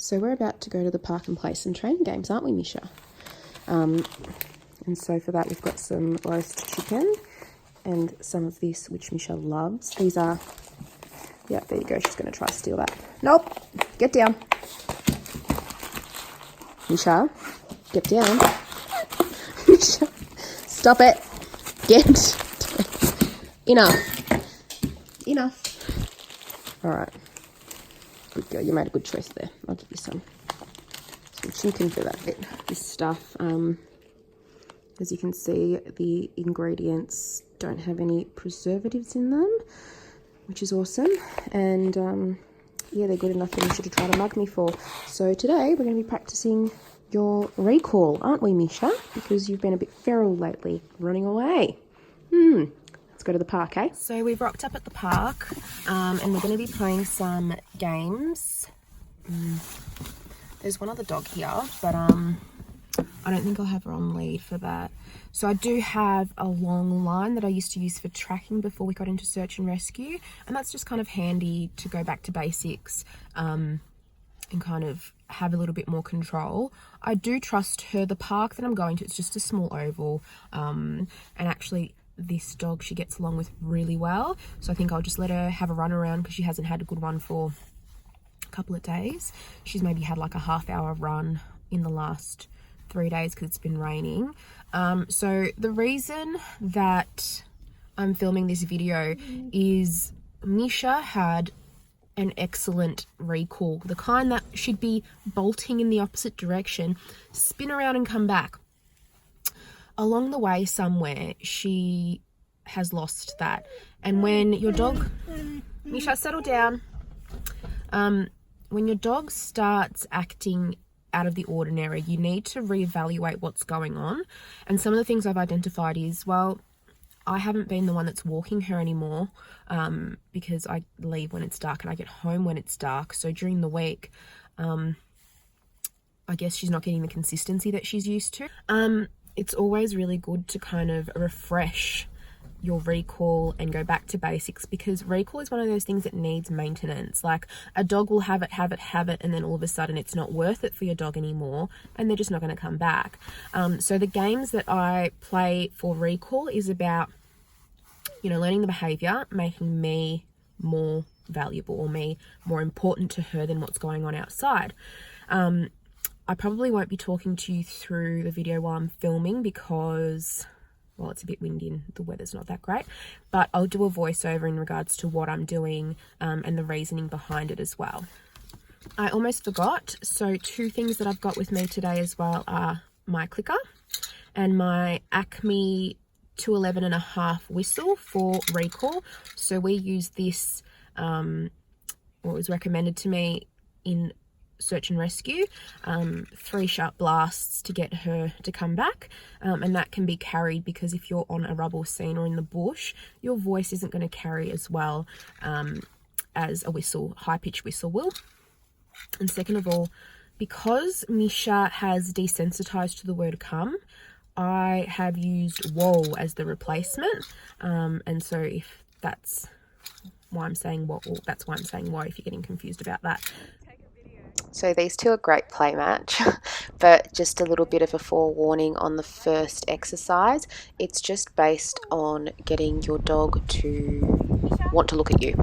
So we're about to go to the park and play some training games, aren't we, Misha? And so for that we've got some roast chicken and some of this, which Misha loves. These are, yeah, there you go. She's going to try to steal that. Nope. Get down. Misha, get down. Misha, stop it. Get enough. All right. Good girl. You made a good choice there. I'll give you some chicken for that bit. This stuff, as you can see, the ingredients don't have any preservatives in them, which is awesome. And yeah, they're good enough for Misha to try to mug me for. So today we're going to be practicing your recall, aren't we, Misha? Because you've been a bit feral lately, running away. Let's go to the park, eh? So we've rocked up at the park, and we're going to be playing some games. There's one other dog here, but I don't think I'll have her on lead for that. So I do have a long line that I used to use for tracking before we got into search and rescue, and that's just kind of handy to go back to basics and kind of have a little bit more control. I do trust her. The park that I'm going to, it's just a small oval, and actually this dog she gets along with really well, so I think I'll just let her have a run around because she hasn't had a good one for a couple of days. She's maybe had like a half-hour run in the last 3 days because it's been raining. So the reason that I'm filming this video is Misha had an excellent recall, the kind that she'd be bolting in the opposite direction, spin around and come back. Along the way somewhere she has lost that, and when your dog, Misha, settle down, when your dog starts acting out of the ordinary, you need to reevaluate what's going on. And some of the things I've identified is, well, I haven't been the one that's walking her anymore, because I leave when it's dark and I get home when it's dark. So during the week, I guess she's not getting the consistency that she's used to. It's always really good to kind of refresh your recall and go back to basics, because recall is one of those things that needs maintenance. Like, a dog will have it, and then all of a sudden it's not worth it for your dog anymore and they're just not going to come back. So the games that I play for recall is about, learning the behaviour, making me more valuable or me more important to her than what's going on outside. I probably won't be talking to you through the video while I'm filming because, well, it's a bit windy and the weather's not that great, but I'll do a voiceover in regards to what I'm doing and the reasoning behind it as well. I almost forgot. So 2 things that I've got with me today as well are my clicker and my Acme 211.5 whistle for recall. So we use this, or it was recommended to me in search and rescue, 3 sharp blasts to get her to come back, and that can be carried because if you're on a rubble scene or in the bush, your voice isn't going to carry as well as a whistle, high-pitched whistle will. And second of all, because Misha has desensitized to the word come, I have used whoa as the replacement, and so if that's why I'm saying whoa, that's why I'm saying whoa if you're getting confused about that. So these two are great play match, but just a little bit of a forewarning on the first exercise. It's just based on getting your dog to want to look at you.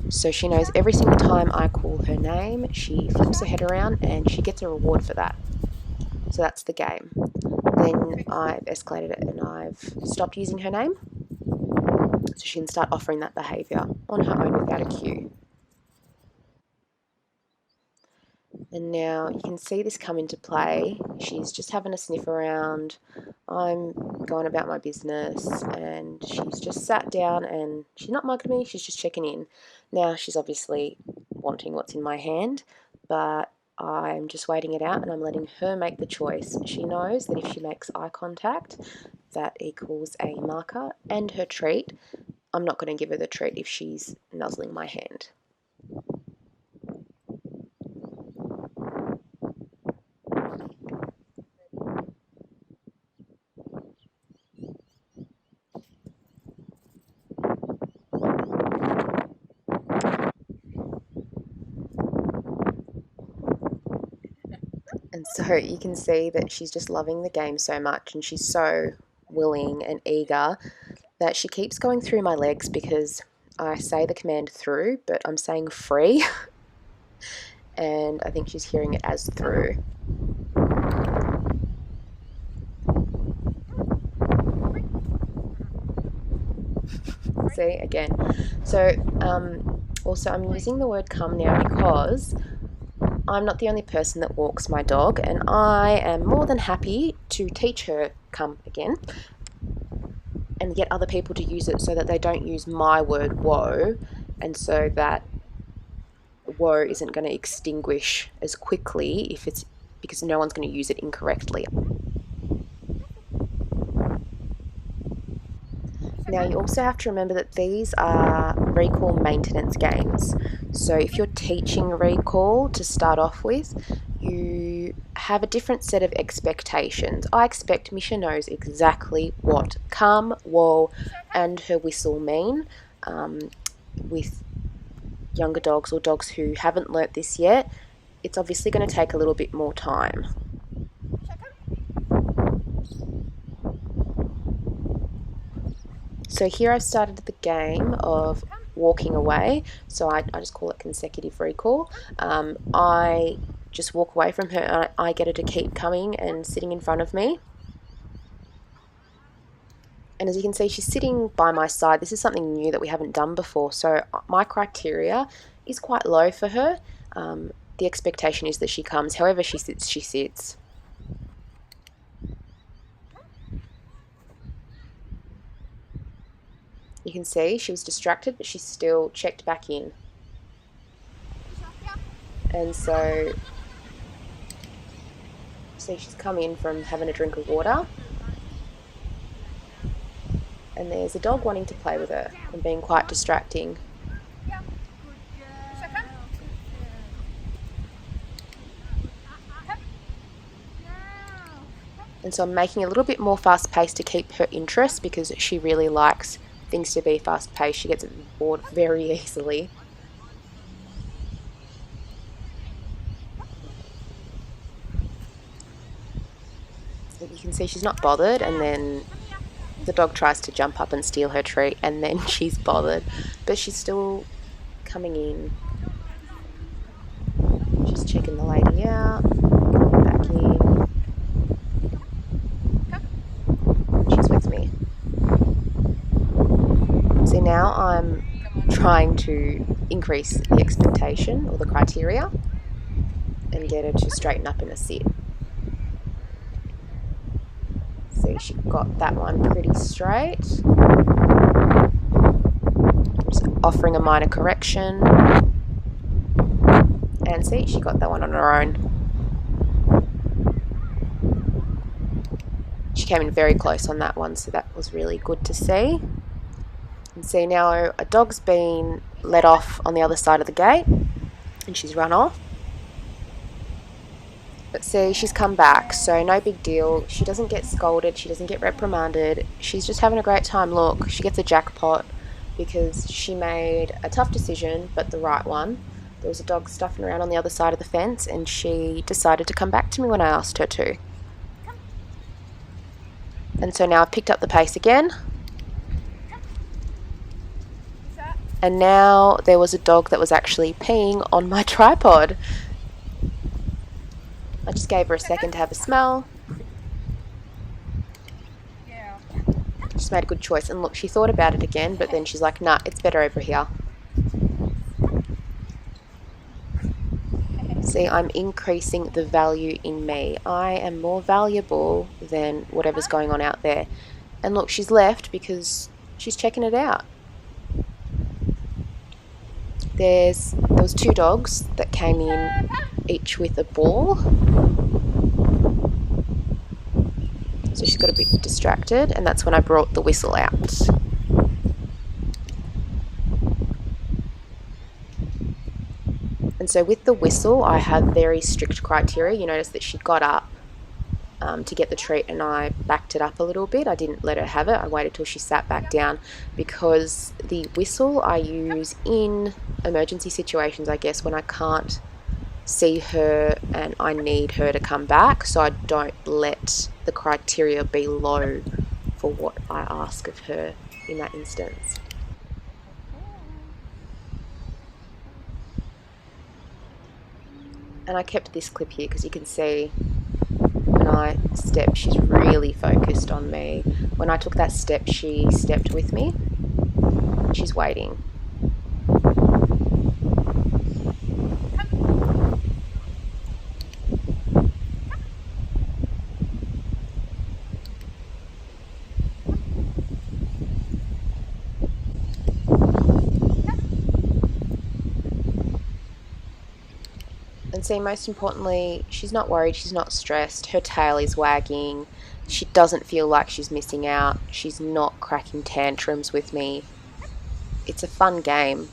So she knows every single time I call her name, she flips her head around and she gets a reward for that. So that's the game. Then I've escalated it and I've stopped using her name, so she can start offering that behaviour on her own without a cue. And now you can see this come into play. She's just having a sniff around. I'm going about my business and she's just sat down and she's not mugging me, she's just checking in. Now she's obviously wanting what's in my hand, but I'm just waiting it out and I'm letting her make the choice. She knows that if she makes eye contact, that equals a marker and her treat. I'm not going to give her the treat if she's nuzzling my hand. So you can see that she's just loving the game so much, and she's so willing and eager that she keeps going through my legs because I say the command through, but I'm saying free, and I think she's hearing it as through. See, again. So also I'm using the word come now because I'm not the only person that walks my dog, and I am more than happy to teach her come again and get other people to use it so that they don't use my word whoa, and so that whoa isn't going to extinguish as quickly if it's because no one's going to use it incorrectly. Now you also have to remember that these are recall maintenance games. So if you're teaching recall to start off with, you have a different set of expectations. I expect Misia knows exactly what come, whoa, and her whistle mean. With younger dogs or dogs who haven't learnt this yet, it's obviously going to take a little bit more time. So here I've started the game of walking away, so I just call it consecutive recall. I just walk away from her and I get her to keep coming and sitting in front of me. And as you can see, she's sitting by my side. This is something new that we haven't done before, so my criteria is quite low for her. The expectation is that she comes. However she sits, she sits. You can see she was distracted, but she still checked back in. And so, see, she's come in from having a drink of water. And there's a dog wanting to play with her and being quite distracting. And so I'm making a little bit more fast paced to keep her interest because she really likes things to be fast paced. She gets bored very easily. So you can see she's not bothered, and then the dog tries to jump up and steal her treat, and then she's bothered, but she's still coming in. She's checking the lady out, coming back in. She's with me. So now I'm trying to increase the expectation or the criteria and get her to straighten up in a sit. See, she got that one pretty straight. Just offering a minor correction. And see, she got that one on her own. She came in very close on that one, so that was really good to see. And see, now a dog's been let off on the other side of the gate, and she's run off. But see, she's come back, so no big deal. She doesn't get scolded, she doesn't get reprimanded. She's just having a great time. Look, she gets a jackpot because she made a tough decision, but the right one. There was a dog stuffing around on the other side of the fence, and she decided to come back to me when I asked her to. And so now I've picked up the pace again. And now there was a dog that was actually peeing on my tripod. I just gave her a second to have a smell. Just made a good choice. And look, she thought about it again, but then she's like, nah, it's better over here. See, I'm increasing the value in me. I am more valuable than whatever's going on out there. And look, she's left because she's checking it out. There was two dogs that came in, each with a ball. So she's got a bit distracted, and that's when I brought the whistle out. And so with the whistle, I have very strict criteria. You notice that she got up to get the treat, and I backed it up a little bit. I didn't let her have it. I waited till she sat back down, because the whistle I use in emergency situations, I guess, when I can't see her and I need her to come back, so I don't let the criteria be low for what I ask of her in that instance. And I kept this clip here because you can see when I step, she's really focused on me. When I took that step, she stepped with me. She's waiting. And see, most importantly, she's not worried, she's not stressed, her tail is wagging, she doesn't feel like she's missing out, she's not cracking tantrums with me. It's a fun game.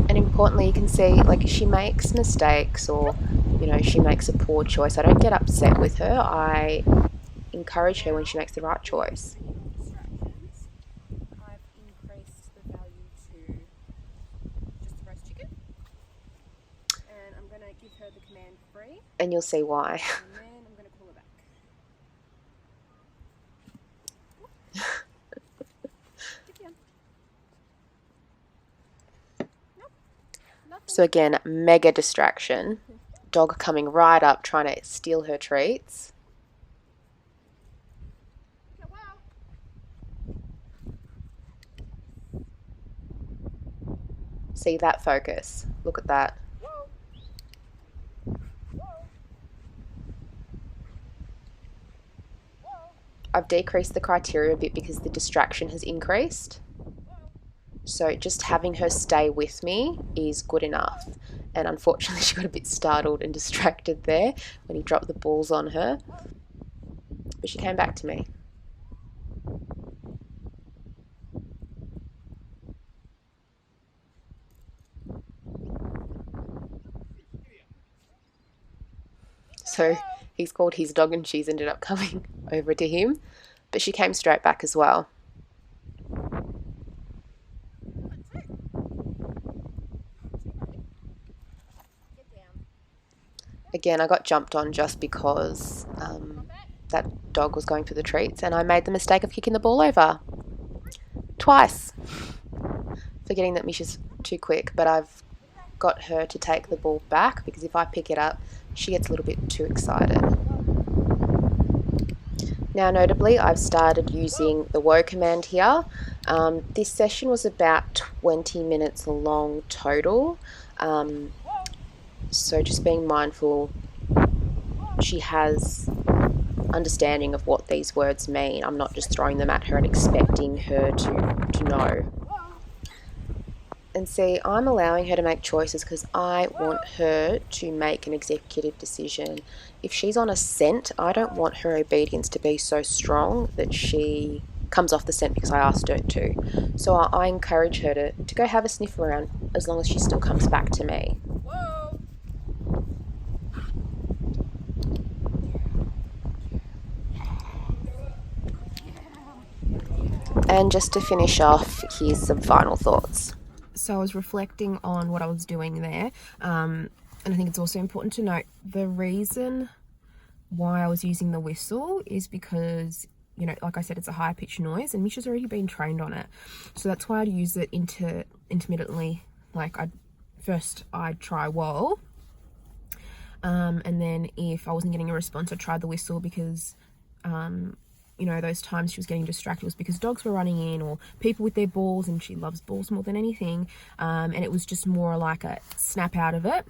And importantly, you can see, like, she makes mistakes or, she makes a poor choice. I don't get upset with her. I encourage her when she makes the right choice. I've increased the value to just the roast chicken, and I'm going to give her the command free, and you'll see why. And then I'm going to call her back. So again, mega distraction. Dog coming right up, trying to steal her treats. See that focus? Look at that. I've decreased the criteria a bit because the distraction has increased. So just having her stay with me is good enough. And unfortunately, she got a bit startled and distracted there when he dropped the balls on her. But she came back to me. So he's called his dog and she's ended up coming over to him. But she came straight back as well. Again, I got jumped on just because that dog was going for the treats, and I made the mistake of kicking the ball over. Twice. Forgetting that Misha's too quick, but I've got her to take the ball back because if I pick it up, she gets a little bit too excited. Now, notably, I've started using the whoa command here. This session was about 20 minutes long total. So just being mindful, she has understanding of what these words mean. I'm not just throwing them at her and expecting her to know. And see, I'm allowing her to make choices because I want her to make an executive decision. If she's on a scent, I don't want her obedience to be so strong that she comes off the scent because I asked her to. So I encourage her to go have a sniff around as long as she still comes back to me. And just to finish off, here's some final thoughts. So I was reflecting on what I was doing there, and I think it's also important to note the reason why I was using the whistle is because, like I said, it's a high pitched noise and Misha's already been trained on it. So that's why I'd use it intermittently. Like I'd try whoa, and then if I wasn't getting a response, I'd try the whistle because those times she was getting distracted was because dogs were running in or people with their balls, and she loves balls more than anything. And it was just more like a snap out of it.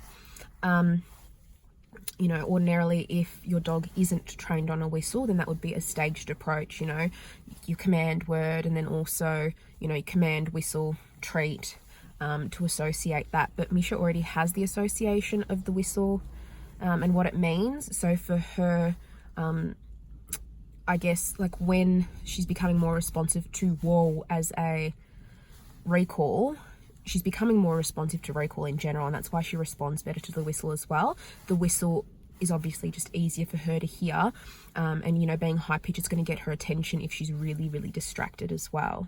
Ordinarily, if your dog isn't trained on a whistle, then that would be a staged approach. You command word and then also, you command whistle treat to associate that. But Misha already has the association of the whistle and what it means. So for her, I guess, like when she's becoming more responsive to whoa as a recall, she's becoming more responsive to recall in general, and that's why she responds better to the whistle as well. The whistle is obviously just easier for her to hear. And, you know, being high pitch is going to get her attention if she's really, really distracted as well.